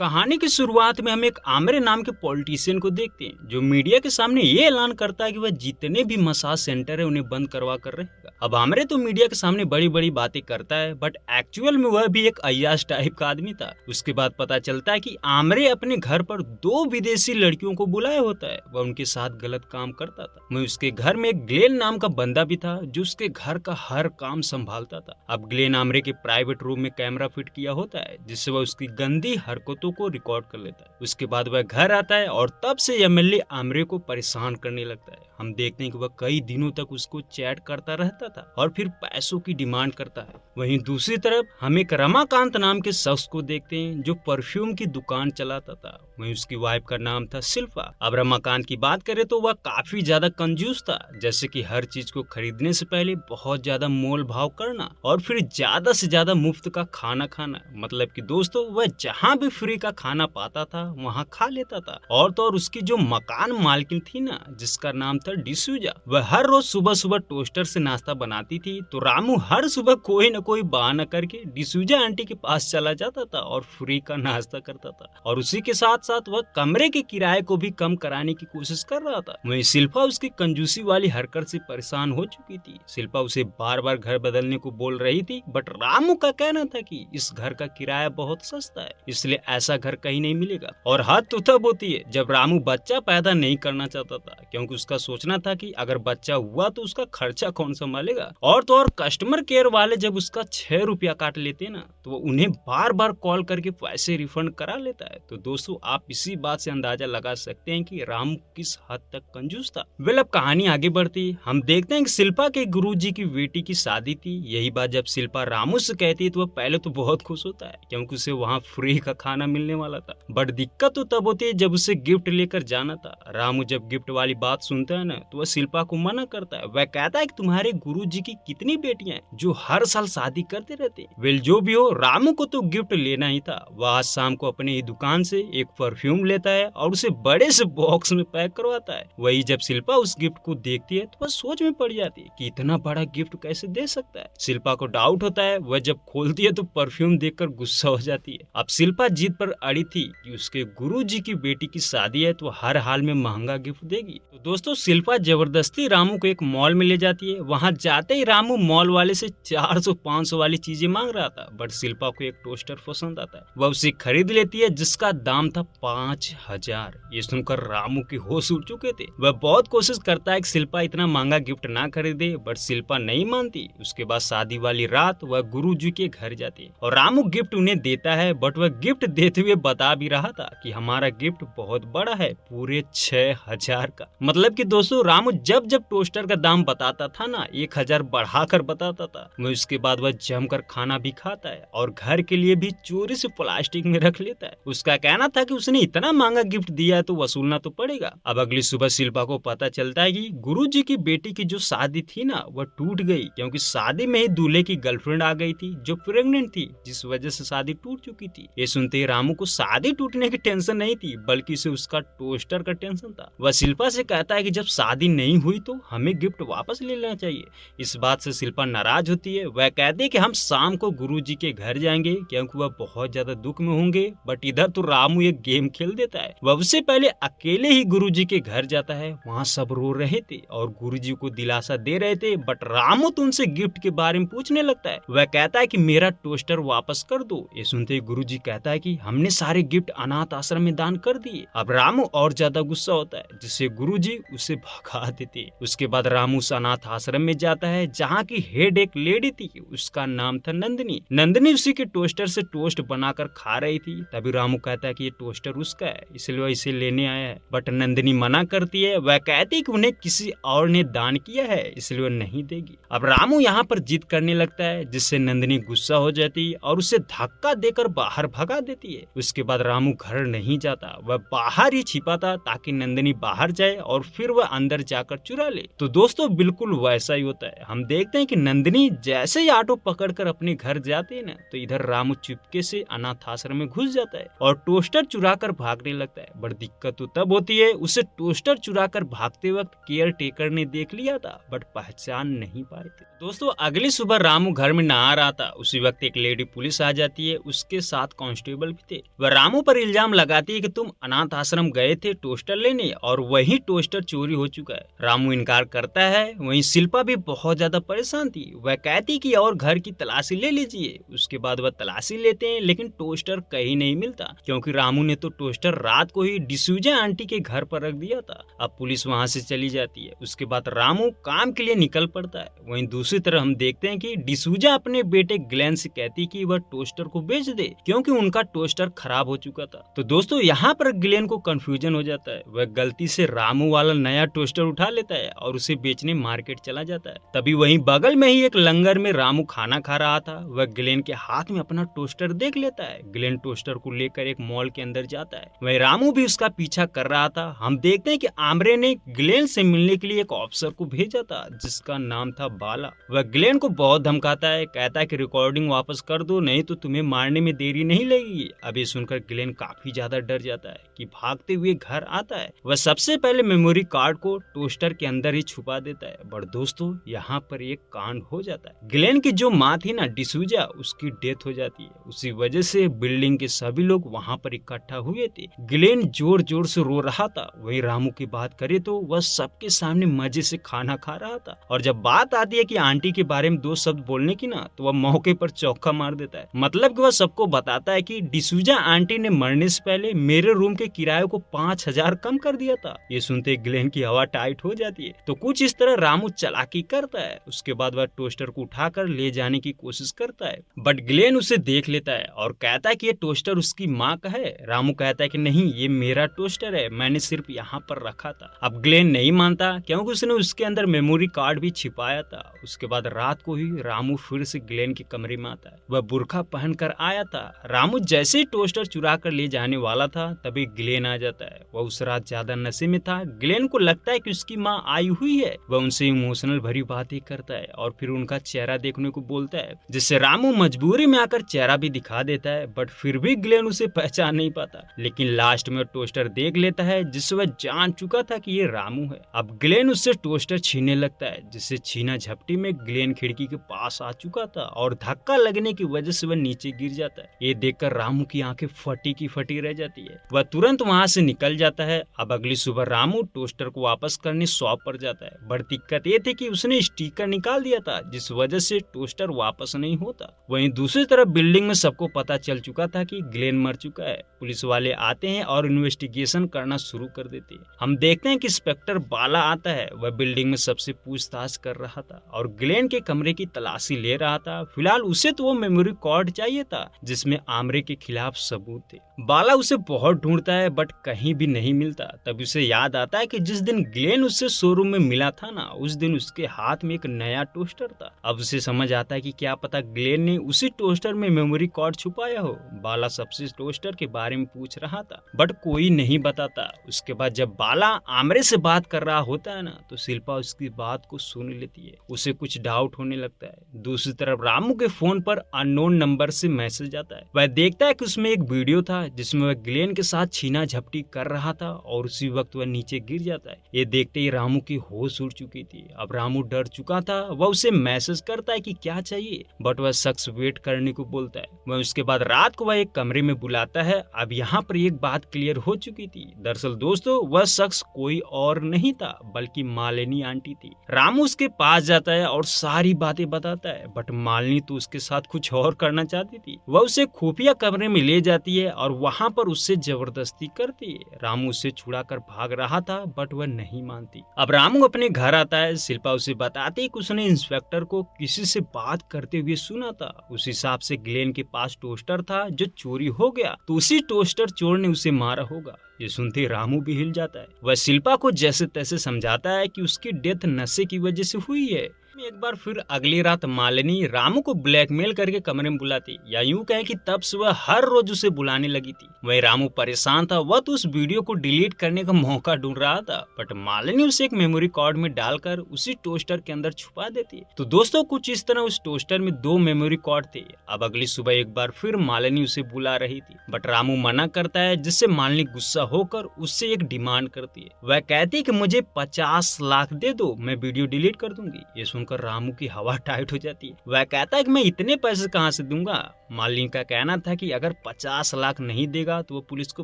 कहानी की शुरुआत में हम एक आमरे नाम के पॉलिटिशियन को देखते हैं जो मीडिया के सामने ये ऐलान करता है कि वह जितने भी मसाज सेंटर है उन्हें बंद करवा कर रहेगा। अब आमरे तो मीडिया के सामने बड़ी बड़ी बातें करता है, बट एक्चुअल में वह भी एक अय्याश टाइप का आदमी था। उसके बाद पता चलता है कि आमरे अपने घर पर दो विदेशी लड़कियों को बुलाया होता है, वह उनके साथ गलत काम करता था। वहीं उसके घर में एक ग्लेन नाम का बंदा भी था जो उसके घर का हर काम संभालता था। अब ग्लेन आमरे के प्राइवेट रूम में कैमरा फिट किया होता है जिससे वह उसकी गंदी हरकतों को रिकॉर्ड कर लेता है। उसके बाद वह घर आता है और तब से एमएलए आमरे को परेशान करने लगता है। हम देखते हैं कि वह कई दिनों तक उसको चैट करता रहता था और फिर पैसों की डिमांड करता है। वहीं दूसरी तरफ हम एक रमाकांत नाम के शख्स को देखते हैं जो परफ्यूम की दुकान चलाता था। वहीं उसकी वाइफ का नाम था शिल्पा। अब रमाकांत की बात करें तो वह काफी ज्यादा कंजूस था, जैसे कि हर चीज को खरीदने से पहले बहुत ज्यादा मोल भाव करना और फिर ज्यादा से ज्यादा मुफ्त का खाना खाना। मतलब कि दोस्तों वह जहाँ भी फ्री का खाना पाता था वहाँ खा लेता था। और तो और उसकी जो मकान मालकिन थी ना, जिसका नाम था डिसूजा, वह हर रोज सुबह सुबह टोस्टर से नाश्ता बनाती थी। तो रामू हर सुबह कोई न कोई बहाना करके डिसूजा आंटी के पास चला जाता था और फ्री का नाश्ता करता था। और उसी के साथ साथ वह कमरे के किराए को भी कम कराने की कोशिश कर रहा था। वहीं शिल्पा उसकी कंजूसी वाली हरकत से परेशान हो चुकी थी। शिल्पा उसे बार बार घर बदलने को बोल रही थी, बट रामू का कहना था कि इस घर का किराया बहुत सस्ता है, इसलिए ऐसा घर कहीं नहीं मिलेगा। और हद तो तब होती है जब रामू बच्चा पैदा नहीं करना चाहता था, क्योंकि उसका सोचना था कि अगर बच्चा हुआ तो उसका खर्चा कौन संभालेगा। और तो और कस्टमर केयर वाले जब उसका 6 रुपया काट लेते ना, तो वो उन्हें बार बार कॉल करके पैसे रिफंड करा लेता है। तो दोस्तों आप इसी बात से अंदाजा लगा सकते हैं कि रामू किस हद तक कंजूस था। वेल अब कहानी आगे बढ़ती, हम देखते हैं कि शिल्पा के गुरुजी की बेटी की शादी थी। यही बात जब शिल्पा रामू से कहती है तो वह पहले तो बहुत खुश होता है, क्योंकि उसे वहाँ फ्री का खाना मिलने वाला था। बट दिक्कत तो तब होती है जब उसे गिफ्ट लेकर जाना था। रामू जब गिफ्ट वाली बात सुनता है ना, तो वह शिल्पा को मना करता है। वह कहता है कि तुम्हारे गुरुजी की कितनी बेटियां हैं जो हर साल शादी करते रहते हैं। वेल जो भी हो, रामू को तो गिफ्ट लेना ही था। वह आज शाम को अपने ही दुकान से एक परफ्यूम लेता है और उसे बड़े से बॉक्स में पैक करवाता है। वही जब शिल्पा उस गिफ्ट को देखती है तो वह सोच में पड़ जाती है कि इतना बड़ा गिफ्ट कैसे दे सकता है। शिल्पा को डाउट होता है। वह जब खोलती है तो परफ्यूम देखकर गुस्सा हो जाती है। अब शिल्पा जिद पर अड़ी थी कि उसके गुरुजी की बेटी की शादी है तो हर हाल में महंगा गिफ्ट देगी। तो दोस्तों शिल्पा जबरदस्ती रामू को एक मॉल में ले जाती है। वहां जाते ही रामू मॉल वाले से 400-500 वाली चीजें मांग रहा था, बट शिल्पा को एक टोस्टर पसंद आता है। वह उसे खरीद लेती है जिसका दाम था 5000। ये सुनकर रामू की होश उड़ चुके थे। वह बहुत कोशिश करता है कि शिल्पा इतना महंगा गिफ्ट ना खरीदे, बट शिल्पा नहीं मानती। उसके बाद शादी वाली रात वह गुरुजी के घर जाती है और रामू गिफ्ट उन्हें देता है, बट वह गिफ्ट देते हुए बता भी रहा था कि हमारा गिफ्ट बहुत बड़ा है, पूरे 6000 का। मतलब कि दोस्तों रामू जब जब टोस्टर का दाम बताता था ना, 1000 बढ़ाकर बताता था। वह उसके बाद वह जमकर खाना भी खाता है और घर के लिए भी चोरी से प्लास्टिक में रख लेता है। उसका कहना था कि उसने इतना महंगा गिफ्ट दिया है तो वसूलना तो पड़ेगा। अब अगली सुबह शिल्पा को पता चलता है कि गुरुजी की बेटी की जो शादी थी ना, वह टूट गई, क्योंकि शादी में ही दूल्हे की गर्लफ्रेंड आ गई थी जो प्रेग्नेंट थी, जिस वजह से शादी टूट चुकी थी। ये सुनते ही रामू को शादी टूटने की टेंशन नहीं थी, बल्कि उसे उसका टोस्टर का टेंशन था। वह शिल्पा से कहता है कि जब शादी नहीं हुई तो हमें गिफ्ट वापस ले लेना चाहिए। इस बात से शिल्पा नाराज होती है। वह कहती है कि हम शाम को गुरुजी के घर जाएंगे, क्योंकि वह बहुत ज्यादा दुख में होंगे। बट इधर तो रामू एक गेम खेल देता है। वह उससे पहले अकेले ही गुरुजी के घर जाता है। वहाँ सब रो रहे थे और गुरुजी को दिलासा दे रहे थे, बट रामू तो उनसे गिफ्ट के बारे में पूछने लगता है। वह कहता है कि मेरा टोस्टर वापस कर दो। ये सुनते ही गुरुजी कहता है कि हमने सारे गिफ्ट अनाथ आश्रम में दान कर दिए। अब रामू और ज्यादा गुस्सा होता है, जिससे गुरुजी उसे भगा देते। उसके बाद रामू उस अनाथ आश्रम में जाता है जहाँ की हेड एक लेडी थी, उसका नाम था नंदिनी। नंदिनी उसी के टोस्टर से टोस्ट बनाकर खा रही थी। तभी रामू कहता है कि ये टोस्टर उसका है, इसलिए वह इसे लेने आया है। बट नंदिनी मना करती है। वह कहती है कि उन्हें किसी और ने दान किया है, इसलिए वह नहीं देगी। अब रामू यहाँ पर जिद करने लगता है, जिससे नंदिनी गुस्सा हो जाती है और उसे धक्का देकर बाहर भगा देती है। उसके बाद रामू घर नहीं जाता, वह बाहर ही छिपा था ताकि नंदिनी बाहर जाए और फिर वह अंदर जाकर चुरा ले। तो दोस्तों बिल्कुल वैसा ही होता है। हम देखते हैं कि नंदिनी जैसे ही ऑटो पकड़कर अपने घर जाते हैं ना, तो इधर रामू चुपके से अनाथ आश्रम में घुस जाता है और टोस्टर चुरा कर भागने लगता है। बड़ी दिक्कत तो तब होती है, उसे टोस्टर चुरा कर भागते वक्त केयर टेकर ने देख लिया था बट पहचान नहीं पाए थे। दोस्तों अगली सुबह रामू घर में नहा रहा था, उसी वक्त एक लेडी पुलिस आ जाती है, उसके साथ कांस्टेबल भी थे। वह रामू पर इल्जाम लगाती है कि तुम अनाथ आश्रम गए थे टोस्टर लेने और वही टोस्टर चोरी हो चुका है। रामू इनकार करता है। वहीं शिल्पा भी बहुत ज्यादा परेशान थी। वह कहती कि और घर की तलाशी ले लीजिए। उसके बाद वह तलाशी लेते हैं लेकिन टोस्टर कहीं नहीं मिलता, क्योंकि रामू ने तो टोस्टर रात को ही डिसूजा आंटी के घर पर रख दिया था। अब पुलिस वहां से चली जाती है। उसके बाद रामू काम के लिए निकल पड़ता है। वहीं दूसरी तरफ हम देखते हैं कि डिसूजा अपने बेटे ग्लेन से कहती कि वह टोस्टर को बेच दे, क्योंकि उनका टोस्टर खराब हो चुका था। तो दोस्तों यहाँ पर ग्लेन को कंफ्यूजन हो जाता है। वह गलती से रामू वाला नया टोस्टर उठा लेता है और उसे बेचने मार्केट चला जाता है। तभी वहीं बगल में ही एक लंगर में रामू खाना खा रहा था। वह ग्लेन के हाथ में अपना टोस्टर देख लेता है। ग्लेन टोस्टर को लेकर एक मॉल के अंदर जाता है। वहीं रामू भी उसका पीछा कर रहा था। हम देखते हैं कि आमरे ने ग्लेन से मिलने के लिए एक ऑफिसर को भेजा था जिसका नाम था बाला। वह ग्लेन को बहुत धमकाता है, कहता है कि रिकॉर्डिंग वापस कर दो नहीं तो तुम्हें मारने में देरी नहीं लगेगी। अब ये सुनकर ग्लेन काफी ज्यादा डर जाता है कि भागते हुए घर आता है। वह सबसे पहले मेमोरी कार्ड को टोस्टर के अंदर ही छुपा देता है। बट दोस्तों यहाँ पर एक कांड हो जाता है। ग्लेन की जो माँ थी ना डिसूजा, उसकी डेथ हो जाती है। उसी वजह से बिल्डिंग के सभी लोग वहाँ पर इकट्ठा हुए थे। ग्लेन जोर जोर से रो रहा था। वहीं रामू की बात करे तो वह सबके सामने मजे से खाना खा रहा था। और जब बात आती है कि आंटी के बारे में दो शब्द बोलने की ना, तो वह मौके पर चौका मार देता है। मतलब कि वह सबको बताता है कि डिसूजा आंटी ने मरने से पहले मेरे रूम के किराए को 5,000 कम कर दिया था। ये सुनते ग्लेन की हवा टाइट हो जाती है। तो कुछ इस तरह रामू चालाकी करता है। उसके बाद वह टोस्टर को उठाकर ले जाने की कोशिश करता है, बट ग्लेन उसे देख लेता है और कहता है कि ये टोस्टर उसकी माँ का है। रामू कहता है कि नहीं, ये मेरा टोस्टर है, मैंने सिर्फ यहाँ पर रखा था। अब ग्लेन नहीं मानता क्योंकि उसने उसके अंदर मेमोरी कार्ड भी छिपाया था। उसके बाद रात को ही रामू फिर से ग्लेन के कमरे में आता है। वह बुर्खा पहन कर आया था। रामू जैसे ही टोस्टर चुरा कर ले जाने वाला था तभी ग्लेन आ जाता है। वह उस रात ज्यादा नशे में था। ग्लेन को लगता है कि उसकी माँ आई हुई है। वह उनसे इमोशनल भरी बातें करता है और फिर उनका चेहरा देखने को बोलता है, जिससे रामू मजबूरी में आकर चेहरा भी दिखा देता है। बट फिर भी ग्लेन उसे पहचान नहीं पाता। लेकिन लास्ट में टोस्टर देख लेता है जिससे वह जान चुका था कि ये रामू है। अब ग्लेन उससे टोस्टर छीनने लगता है, जिससे छीना झपटी में ग्लेन खिड़की के पास आ चुका था और धक्का लगने की वजह से वह नीचे गिर जाता है। ये देखकर रामू की आंखें फटी की फटी रह जाती है। वह तुरंत वहां से निकल जाता है। अब अगली सुबह रामू टोस्टर को वापस करने शॉप पर जाता है। बड़ी दिक्कत ये थी कि उसने स्टिकर निकाल दिया था, जिस वजह से टोस्टर वापस नहीं होता। वहीं दूसरी तरफ बिल्डिंग में सबको पता चल चुका था कि ग्लेन मर चुका है। पुलिस वाले आते हैं और इन्वेस्टिगेशन करना शुरू कर देते हैं। हम देखते हैं कि इंस्पेक्टर बाला आता है। वह बिल्डिंग में सबसे पूछताछ कर रहा था और ग्लेन के कमरे की तलाशी ले रहा था। फिलहाल उसे तो वो मेमोरी कार्ड चाहिए था जिसमें आमरे के खिलाफ सबूत थे। बाला उसे बहुत ढूंढता है बट कहीं भी नहीं मिलता। तब उसे याद आता है कि जिस दिन ग्लेन उससे शोरूम में मिला था ना, उस दिन उसके हाथ में एक नया टोस्टर था। अब उसे समझ आता है कि क्या पता ग्लेन ने उसी टोस्टर में मेमोरी कार्ड छुपाया हो। बाला सबसे टोस्टर के बारे में पूछ रहा था बट कोई नहीं बताता। उसके बाद जब बाला आमरे से बात कर रहा होता है ना, तो शिल्पा उसकी बात को सुन लेती है। उसे कुछ डाउट होने लगता है। दूसरी तरफ रामू के फोन पर अननोन नंबर से मैसेज आता है। वह देखता है कि उसमें एक वीडियो था जिसमें वह ग्लेन के साथ छीना झपटी कर रहा था और उसी वक्त वह नीचे गिर जाता है। ये देखते ही रामू की होश उड़ चुकी थी। अब रामू डर चुका था। वह उसे मैसेज करता है कि क्या चाहिए, बट वह शख्स वेट करने को बोलता है। वह उसके बाद रात को वह एक कमरे में बुलाता है। अब यहाँ पर एक बात क्लियर हो चुकी थी। दरअसल दोस्तों वह शख्स कोई और नहीं था बल्कि मालिनी आंटी थी। रामू उसके पास जाता है और सारी बातें बताता है, बट मालिनी तो उसके साथ कुछ और करना चाहती थी। वह उसे खुफिया कमरे में ले जाती है और वहाँ पर उससे जबरदस्ती करती है। रामू उसे छुड़ाकर भाग रहा था बट वह नहीं मानती। अब रामू अपने घर आता है। शिल्पा उसे बताती कि उसने इंस्पेक्टर को किसी से बात करते हुए सुना था। उस हिसाब से ग्लेन के पास टोस्टर था जो चोरी हो गया, तो उसी टोस्टर चोर ने उसे मारा होगा। ये सुनते रामू भी हिल जाता है। वह शिल्पा को जैसे तैसे समझाता है कि उसकी डेथ नशे की वजह से हुई है। एक बार फिर अगली रात मालिनी रामू को ब्लैकमेल करके कमरे में बुलाती, या यूं कहे कि तब सुबह हर रोज उसे बुलाने लगी थी। वही रामू परेशान था, वह तो उस वीडियो को डिलीट करने का मौका ढूंढ रहा था, बट मालिनी उसे एक मेमोरी कार्ड में डालकर उसी टोस्टर के अंदर छुपा देती है। तो दोस्तों कुछ इस तरह उस टोस्टर में 2 मेमोरी कार्ड थे। अब अगली सुबह एक बार फिर मालिनी उसे बुला रही थी, बट रामू मना करता है, जिससे मालिनी गुस्सा होकर उससे एक डिमांड करती है। वह कहती है कि मुझे 50 लाख दे दो, मैं वीडियो डिलीट कर दूंगी। ये सुनकर रामू की हवा टाइट हो जाती है। वह कहता है कि मैं इतने पैसे कहाँ से दूंगा। मालिनी का कहना था कि अगर 50 लाख नहीं देगा तो वो पुलिस को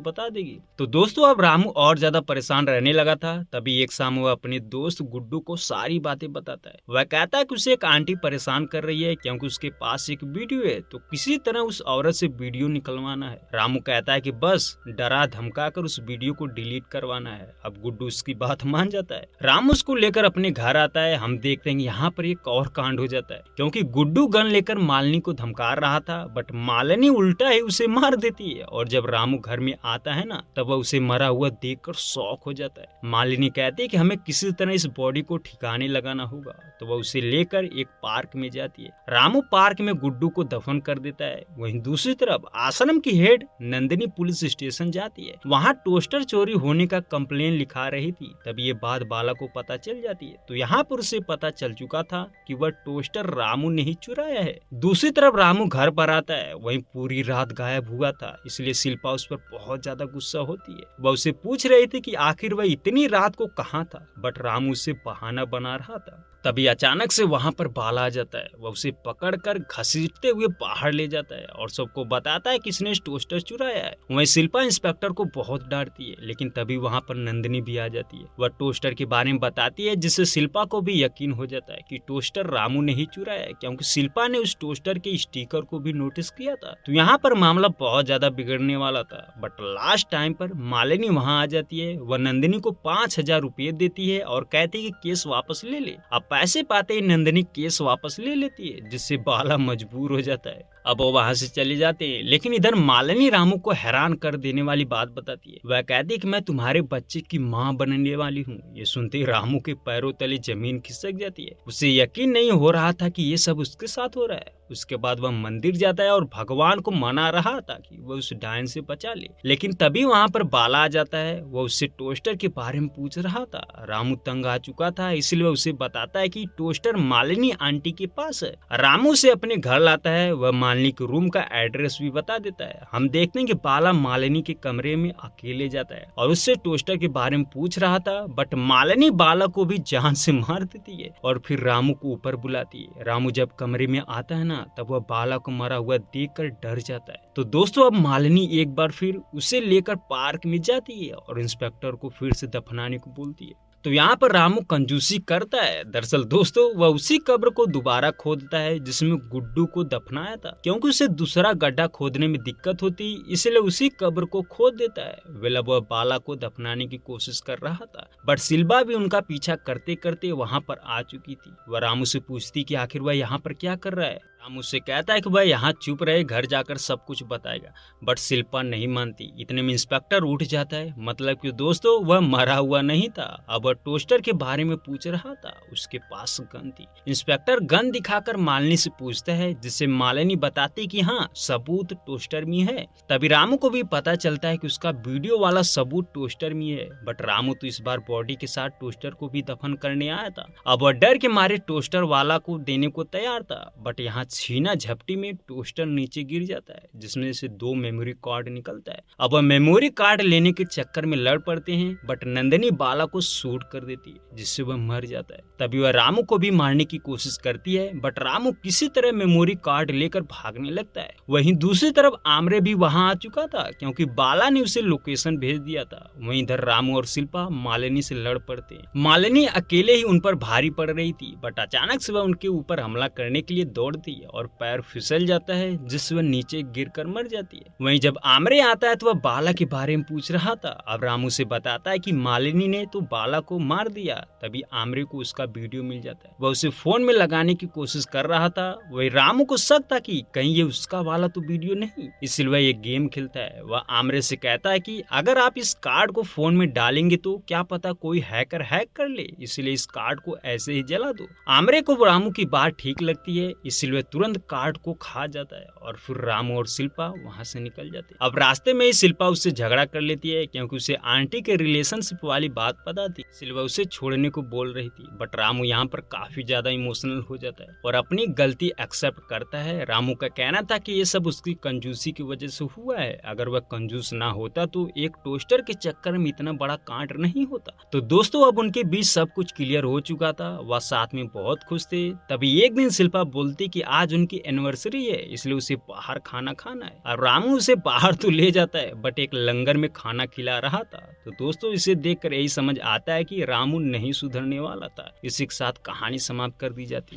बता देगी। तो दोस्तों अब रामू और ज्यादा परेशान रहने लगा था। तभी एक शाम वह अपने दोस्त गुड्डू को सारी बातें बताता है। वह कहता है कि उसे एक आंटी परेशान कर रही है, क्योंकि उसके पास एक वीडियो है, तो किसी तरह उस औरत से वीडियो निकलवाना है। रामू कहता है कि बस डरा धमका कर उस वीडियो को डिलीट करवाना है। अब गुड्डू उसकी बात मान जाता है। रामू उसको लेकर अपने घर आता है। हम देखते हैं यहाँ पर एक और कांड हो जाता है, क्योंकि गुड्डू गन लेकर मालिनी को धमका रहा था, बट मालिनी उल्टा ही उसे मार देती है। और जब रामू घर में आता है ना, तब वह उसे मरा हुआ देखकर शॉक हो जाता है। मालिनी कहती है कि हमें किसी तरह इस बॉडी को ठिकाने लगाना होगा, तो वह उसे लेकर एक पार्क में जाती है। रामू पार्क में गुड्डू को दफन कर देता है। वहीं दूसरी तरफ आश्रम की हेड नंदिनी पुलिस स्टेशन जाती है। वहाँ टोस्टर चोरी होने का कंप्लेन लिखा रही थी। तब ये बात बाला को पता चल जाती है। तो यहाँ पर उसे पता चल चुका था कि वह टोस्टर रामू ने ही चुराया है। दूसरी तरफ रामू घर पर आता है। वहीं पूरी रात गायब हुआ था, इसलिए शिल्पा उस पर बहुत ज्यादा गुस्सा होती है। वह उसे पूछ रही थी कि आखिर वह इतनी रात को कहाँ था, बट रामू उसे बहाना बना रहा था। तभी अचानक से वहां पर बाला आ जाता है। वह उसे पकड़कर घसीटते हुए बाहर ले जाता है और सबको बताता है कि इसने टोस्टर चुराया है। वहीं शिल्पा इंस्पेक्टर को बहुत डांटती है, लेकिन तभी वहां पर नंदिनी भी आ जाती है। वह टोस्टर के बारे में बताती है, जिससे शिल्पा को भी यकीन हो जाता है कि टोस्टर रामू ने ही चुराया है, क्योंकि शिल्पा ने उस टोस्टर के स्टिकर को भी नोटिस किया था। तो यहाँ पर मामला बहुत ज्यादा बिगड़ने वाला था, बट लास्ट टाइम पर मालिनी वहाँ आ जाती है। वह नंदिनी को 5000 रुपये देती है और कहती है कि केस वापस ले ले। अब पैसे पाते ही नंदिनी केस वापस ले लेती है, जिससे बाला मजबूर हो जाता है। अब वो वहाँ से चले जाते हैं, लेकिन इधर मालिनी रामू को हैरान कर देने वाली बात बताती है। वह कहती है कि मैं तुम्हारे बच्चे की माँ बनने वाली हूँ। ये सुनते ही रामू के पैरों तले जमीन खिसक जाती है। उसे यकीन नहीं हो रहा था कि ये सब उसके साथ हो रहा है। उसके बाद वह मंदिर जाता है और भगवान को मना रहा था कि वह उस डायन से बचा ले, लेकिन तभी वहाँ पर बाला आ जाता है। वह उससे टोस्टर के बारे में पूछ रहा था। रामू तंग आ चुका था, इसलिए वह उसे बताता है कि टोस्टर मालिनी आंटी के पास है। रामू से अपने घर लाता है। वह मालिनी के रूम का एड्रेस भी बता देता है। हम देखते हैं कि बाला मालिनी के कमरे में अकेले जाता है और उससे टोस्टर के बारे में पूछ रहा था, बट मालिनी बाला को भी जान से मार देती है और फिर रामू को ऊपर बुलाती है। रामू जब कमरे में आता है ना, तब वह बाला को मरा हुआ देखकर डर जाता है। तो दोस्तों अब मालिनी एक बार फिर उसे लेकर पार्क में जाती है और इंस्पेक्टर को फिर से दफनाने को बोलती है। तो यहाँ पर रामू कंजूसी करता है। दरअसल दोस्तों वह उसी कब्र को दोबारा खोदता है जिसमें गुड्डू को दफनाया था, क्योंकि उसे दूसरा गड्ढा खोदने में दिक्कत होती, इसलिए उसी कब्र को खोद देता है। वेल वह बाला को दफनाने की कोशिश कर रहा था, बट शिल्पा भी उनका पीछा करते करते वहाँ पर आ चुकी थी। वह रामू से पूछती कि आखिर वह यहाँ पर क्या कर रहा है। रामू से कहता है कि वह यहाँ चुप रहे, घर जाकर सब कुछ बताएगा, बट शिल्पा नहीं मानती। इतने में इंस्पेक्टर उठ जाता है। मतलब कि दोस्तों वह मरा हुआ नहीं था, अब वह टोस्टर के बारे में पूछ रहा था। उसके पास गन थी। इंस्पेक्टर गन दिखाकर मालिनी से पूछता है, जिससे मालिनी बताती कि हाँ सबूत टोस्टर में है। तभी रामू को भी पता चलता है कि उसका वीडियो वाला सबूत टोस्टर में है, बट रामू तो इस बार बॉडी के साथ टोस्टर को भी दफन करने आया था। अब वह डर के मारे टोस्टर वाला को देने को तैयार था, बट यहाँ छीना झपटी में टोस्टर नीचे गिर जाता है, जिसमें से 2 मेमोरी कार्ड निकलता है। अब वह मेमोरी कार्ड लेने के चक्कर में लड़ पड़ते हैं, बट नंदिनी बाला को शूट कर देती है, जिससे वह मर जाता है। तभी वह रामू को भी मारने की कोशिश करती है, बट रामू किसी तरह मेमोरी कार्ड लेकर भागने लगता है। वहीं दूसरी तरफ आमरे भी वहां आ चुका था, क्योंकि बाला ने उसे लोकेशन भेज दिया था। वहीं इधर रामू और शिल्पा मालिनी से लड़ पड़ते हैं। मालिनी अकेले ही उन पर भारी पड़ रही थी, बट अचानक से वह उनके ऊपर हमला करने के लिए दौड़ती है और पैर फिसल जाता है, जिससे वह नीचे गिरकर मर जाती है। वहीं जब आमरे आता है तो वह बाला के बारे में पूछ रहा था। अब रामू से बताता है कि मालिनी ने तो बाला को मार दिया। तभी आमरे को उसका वीडियो मिल जाता है। वह उसे फोन में लगाने की कोशिश कर रहा था। वही रामू को शक था कि कहीं ये उसका वाला तो वीडियो नहीं, इसलिए वह ये गेम खेलता है। वह आमरे से कहता है कि अगर आप इस कार्ड को फोन में डालेंगे तो क्या पता कोई हैकर हैक कर ले, इसलिए इस कार्ड को ऐसे ही जला दो। आमरे को रामू की बात ठीक लगती है, इसलिए वह तुरंत कार्ड को खा जाता है और फिर रामू और शिल्पा वहां से निकल जाते हैं। अब रास्ते में ही शिल्पा उससे झगड़ा कर लेती है, क्योंकि उसे आंटी के रिलेशनशिप वाली बात पता थी। शिल्पा उसे छोड़ने को बोल रही थी, बट रामू यहाँ पर काफी ज्यादा इमोशनल हो जाता है और अपनी गलती एक्सेप्ट करता है। रामू का कहना था कि ये सब उसकी कंजूसी की वजह से हुआ है। अगर वह कंजूस ना होता तो एक टोस्टर के चक्कर में इतना बड़ा कांड नहीं होता। तो दोस्तों अब उनके बीच सब कुछ क्लियर हो चुका था। वह साथ में बहुत खुश थे। तभी एक दिन शिल्पा बोलती कि आज उनकी एनिवर्सरी है, इसलिए उसे बाहर खाना खाना है। और रामू उसे बाहर तो ले जाता है, बट एक लंगर में खाना खिला रहा था। तो दोस्तों इसे देखकर यही समझ आता है कि रामू नहीं सुधरने वाला था। इसी के साथ कहानी समाप्त कर दी जाती है।